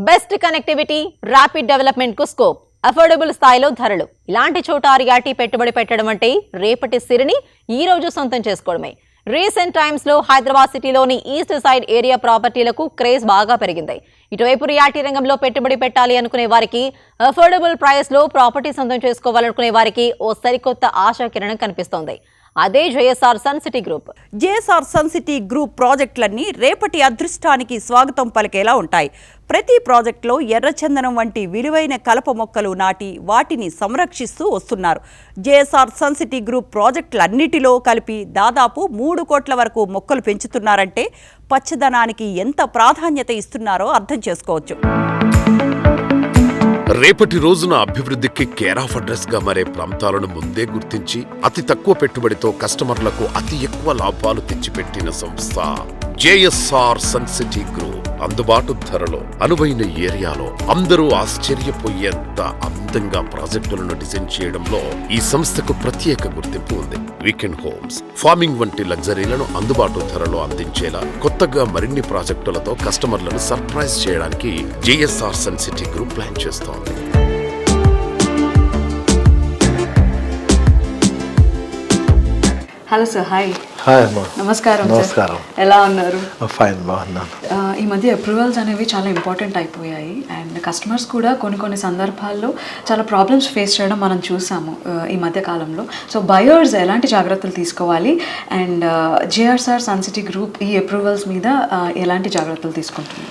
Best connectivity, rapid development కు scope, affordable స్థాయిలో ధరలు. ఇలాంటి చోట రియాలిటీ పెట్టుబడి పెట్టడం అంటే రేపటి సిరిని ఈ రోజు సొంతం చేసుకోవడమే. రీసెంట్ టైమ్స్ లో హైదరాబాద్ సిటీలోని ఈస్ట్ సైడ్ ఏరియా ప్రాపర్టీలకు క్రేజ్ బాగా పెరిగింది. ఇటువైపు రియాలిటీ రంగంలో పెట్టుబడి పెట్టాలి అనుకునే వారికి, అఫోర్డబుల్ ప్రైస్ లో ప్రాపర్టీ సొంతం చేసుకోవాలనుకునే వారికి ఓ సరికొత్త ఆశాకిరణం కనిపిస్తోంది. అదే JSR Sun City group. JSR Sun City group ప్రాజెక్టులన్నీ రేపటి అదృష్టానికి స్వాగతం పలికేలా ఉంటాయి. ప్రతి ప్రాజెక్టులో ఎర్రచందనం వంటి విలువైన కలప మొక్కలు నాటి వాటిని సంరక్షిస్తూ వస్తున్నారు. జేఎస్ఆర్ సన్ సిటీ గ్రూప్ ప్రాజెక్టులన్నిటిలో కలిపి దాదాపు 3 కోట్ల వరకు మొక్కలు పెంచుతున్నారంటే పచ్చదనానికి ఎంత ప్రాధాన్యత ఇస్తున్నారో అర్థం చేసుకోవచ్చు. రేపటి రోజున అభివృద్ధికి కేర్ ఆఫ్ అడ్రస్ గా మారే ప్రాంతాలను ముందే గుర్తించి అతి తక్కువ పెట్టుబడితో కస్టమర్లకు అతి ఎక్కువ లాభాలు తెచ్చిపెట్టిన సంస్థ జేఎస్ఆర్ సన్ సిటీ గ్రూప్. అందుబాటు ధరలో, అనువైన ఏరియాలో, అందరూ ఆశ్చర్యపోయేంత అందంగా ప్రాజెక్టులను డిజైన్ చేయడంలో ఈ సంస్థకు ప్రత్యేక గుర్తింపు ఉంది. వీకెండ్ హోమ్స్, ఫార్మింగ్ వంటి లగ్జరీలను అందుబాటు ధరలో అందించేలా కొత్తగా మరిన్ని ప్రాజెక్టులతో కస్టమర్లను సర్ప్రైజ్ చేయడానికి JSR Sun City group plan చేస్తోంది. Hello sir, hi. హాయ్ అమ్మా. నమస్కారం. నమస్కారం. ఎలా ఉన్నారు? ఫైన్, బాగున్నాను. ఈ మధ్య అప్రూవల్స్ అనేవి చాలా ఇంపార్టెంట్ అయిపోయాయి అండ్ కస్టమర్స్ కూడా కొన్ని సందర్భాల్లో చాలా ప్రాబ్లమ్స్ ఫేస్ చేయడం మనం చూసాము ఈ మధ్య కాలంలో. సో బయర్స్ ఎలాంటి జాగ్రత్తలు తీసుకోవాలి and JSR Sun City group ఈ అప్రూవల్స్ మీద ఎలాంటి జాగ్రత్తలు తీసుకుంటుంది?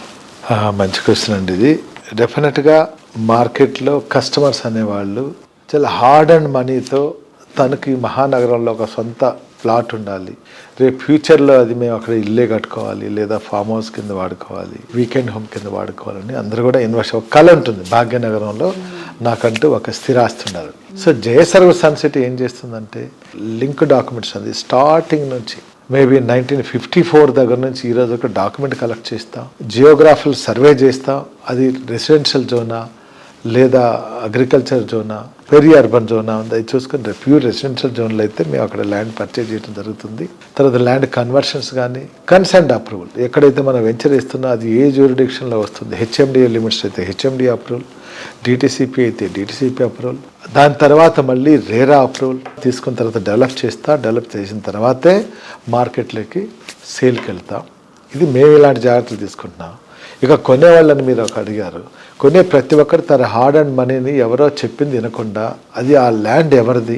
మంచి క్వశ్చన్ అండి ఇది. డెఫినెట్గా మార్కెట్లో కస్టమర్స్ అనేవాళ్ళు చాలా హార్డ్ అండ్ మనీతో తనకి మహానగరంలో ఒక సొంత ప్లాట్ ఉండాలి, రేపు ఫ్యూచర్లో అది మేము అక్కడ ఇల్లే కట్టుకోవాలి, లేదా ఫామ్ హౌస్ కింద వాడుకోవాలి, వీకెండ్ హోమ్ కింద వాడుకోవాలని అందరూ కూడా ఇన్వెస్ట్, ఒక కళ ఉంటుంది భాగ్యనగరంలో నాకంటూ ఒక స్థిరాస్తి ఉండాలి. సో జేఎస్ఆర్ సన్ సిటీ ఏం చేస్తుందంటే లింక్ డాక్యుమెంట్స్ అది స్టార్టింగ్ నుంచి మేబీ 1954 దగ్గర నుంచి ఈరోజు ఒక డాక్యుమెంట్ కలెక్ట్ చేస్తాం, జియోగ్రాఫికల్ సర్వే చేస్తాం, అది రెసిడెన్షియల్ జోనా లేదా agriculture Zona, peri urban Zona ఉంది, అది చూసుకుని ప్యూర్ రెసిడెన్షియల్ జోన్లో అయితే మేము అక్కడ ల్యాండ్ పర్చేజ్ చేయడం జరుగుతుంది. తర్వాత ల్యాండ్ కన్వర్షన్స్ కానీ కన్సెంట్ అప్రూవల్, ఎక్కడైతే మనం వెంచర్ ఇస్తున్నా అది ఏ జ్యూరిడిక్షన్లో వస్తుంది, హెచ్ఎండిఏ లిమిట్స్ అయితే హెచ్ఎండిఏ అప్రూవల్, డిటిసిపి అయితే డిటిసిపి అప్రూవల్, దాని తర్వాత మళ్ళీ రేరా అప్రూవల్ తీసుకున్న తర్వాత డెవలప్ చేసిన తర్వాతే మార్కెట్లోకి సేల్కి వెళ్తాం. ఇది మేము ఇలాంటి జాగ్రత్తలు తీసుకుంటున్నాం. ఇక కొనేవాళ్ళని మీరు ఒక అడిగారు, కొనే ప్రతి ఒక్కరు తన హార్డ్ అండ్ మనీని ఎవరో చెప్పింది వినకుండా, అది ఆ ల్యాండ్ ఎవరిది,